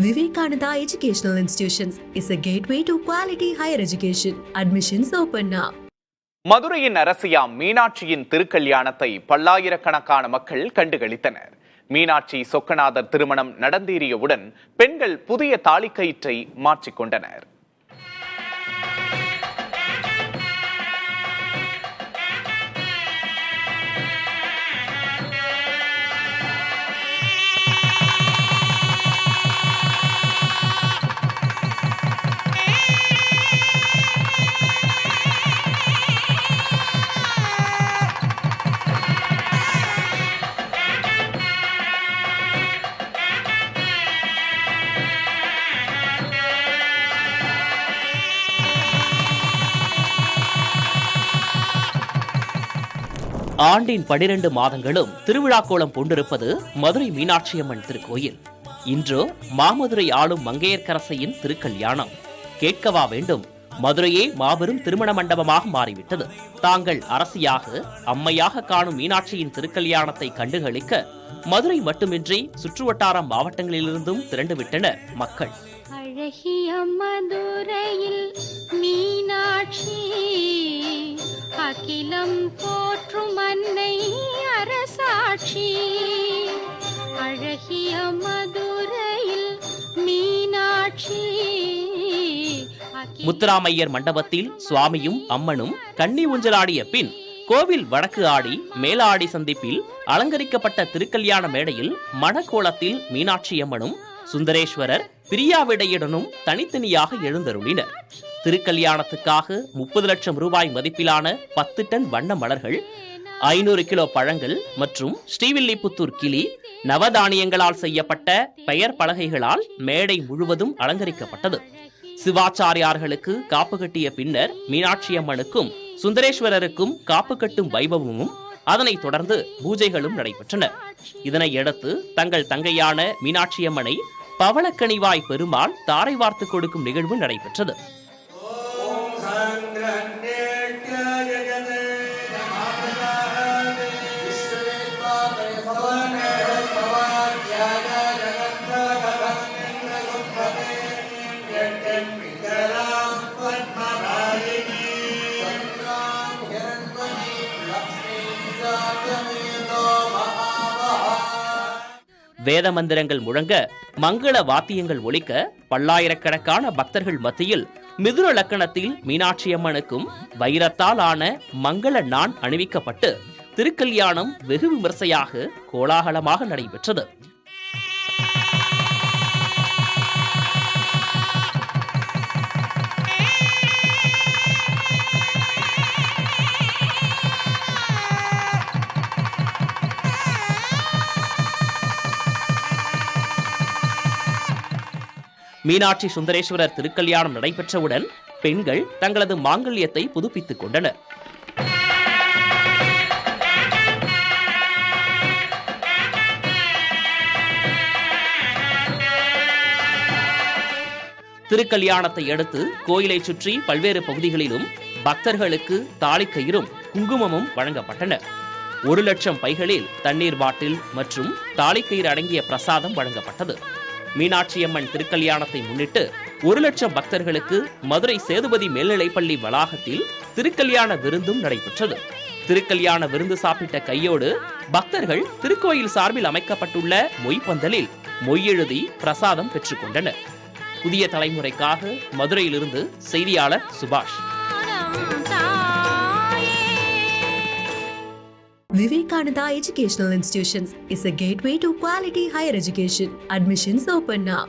Vivekananda Educational Institutions is a gateway to quality higher education. Admissions open now. மதுரையின் அரசியாம் மீனாட்சியின் திருக்கல்யாணத்தை பல்லாயிரக்கணக்கான மக்கள் கண்டுகளித்தனர். மீனாட்சி சொக்கநாதர் திருமணம் நடந்தேறியவுடன் பெண்கள் புதிய தாலிக்கயிற்றை மாற்றிக்கொண்டனர். ஆண்டின் 12 மாதங்களும் திருவிழா கோலம் கொண்டிருப்பது மதுரை மீனாட்சியம்மன் திருக்கோயில். இன்றோ மாமதுரை ஆளும் மங்கையர்க்கரசியின் திருக்கல்யாணம். கேட்கவா வேண்டும், மதுரையே மாபெரும் திருமண மண்டபமாக மாறிவிட்டது. தாங்கள் அரசியாக அம்மையாக காணும் மீனாட்சியின் திருக்கல்யாணத்தை கண்டுகளிக்க மதுரை மட்டுமின்றி சுற்றுவட்டார மாவட்டங்களிலிருந்தும் திரண்டுவிட்டனர் மக்கள். அழகிய மதுரையில் மீனாட்சி அகிலம் போற்றும் அன்னை அரசாட்சி. அழகிய மதுரையில் மீனாட்சி. முத்துராமையர் மண்டபத்தில் சுவாமியும் அம்மனும் கன்னி ஊஞ்சலாடிய பின் கோவில் வடக்கு ஆடி மேல ஆடி சந்திப்பில் அலங்கரிக்கப்பட்ட திருக்கல்யாண மேடையில் மணக்கோலத்தில் மீனாட்சி அம்மனும் சுந்தரேஸ்வரர் பிரியாவிடையுடனும் தனித்தனியாக எழுந்தருளினர். திருக்கல்யாணத்துக்காக 30 லட்சம் ரூபாய் மதிப்பிலான 10 டன் வண்ண மலர்கள், 500 கிலோ பழங்கள் மற்றும் ஸ்ரீவில்லிபுத்தூர் கிளி, நவதானியங்களால் செய்யப்பட்ட பெயர் பலகைகளால் மேடை முழுவதும் அலங்கரிக்கப்பட்டது. சிவாச்சாரியார்களுக்கு காப்பு கட்டிய பின்னர் மீனாட்சி அம்மனுக்கும் சுந்தரேஸ்வரருக்கும் காப்பு கட்டும் வைபவமும் அதனைத் தொடர்ந்து பூஜைகளும் நடைபெற்றன. இதனையடுத்து தங்கள் தங்கையான மீனாட்சி அம்மனை பவளக்கணிவாய் பெருமாள் தாரை வார்த்து கொடுக்கும் நிகழ்வு நடைபெற்றது. வேத மந்திரங்கள் முழங்க, மங்கள வாத்தியங்கள் ஒலிக்க, பல்லாயிரக்கணக்கான பக்தர்கள் மத்தியில் மிதுன லக்கணத்தில் மீனாட்சி அம்மனுக்கும் வைரத்தால் ஆன மங்கள நான் அணிவிக்கப்பட்டு திருக்கல்யாணம் வெகு விமர்சையாக கோலாகலமாக நடைபெற்றது. மீனாட்சி சுந்தரேஸ்வரர் திருக்கல்யாணம் நடைபெற்றவுடன் பெண்கள் தங்களது மாங்கல்யத்தை புதுப்பித்துக் கொண்டனர். திருக்கல்யாணத்தை அடுத்து கோயிலை சுற்றி பல்வேறு பகுதிகளிலும் பக்தர்களுக்கு தாலிக்கயிறும் குங்குமமும் வழங்கப்பட்டன. 1 லட்சம் பைகளில் தண்ணீர் பாட்டில் மற்றும் தாலிக்கயிறு அடங்கிய பிரசாதம் வழங்கப்பட்டது. மீனாட்சியம்மன் திருக்கல்யாணத்தை முன்னிட்டு 1 லட்சம் பக்தர்களுக்கு மதுரை சேதுபதி மேல்நிலைப்பள்ளி வளாகத்தில் திருக்கல்யாண விருந்தும் நடைபெற்றது. திருக்கல்யாண விருந்து சாப்பிட்ட கையோடு பக்தர்கள் திருக்கோயில் சார்பில் அமைக்கப்பட்டுள்ள மொய்ப்பந்தலில் மொய்யெழுதி பிரசாதம் பெற்றுக் கொண்டனர். புதிய தலைமுறைக்காக மதுரையிலிருந்து செய்தியாளர் சுபாஷ். Vivekananda Educational Institutions is a gateway to quality higher education. Admissions open now.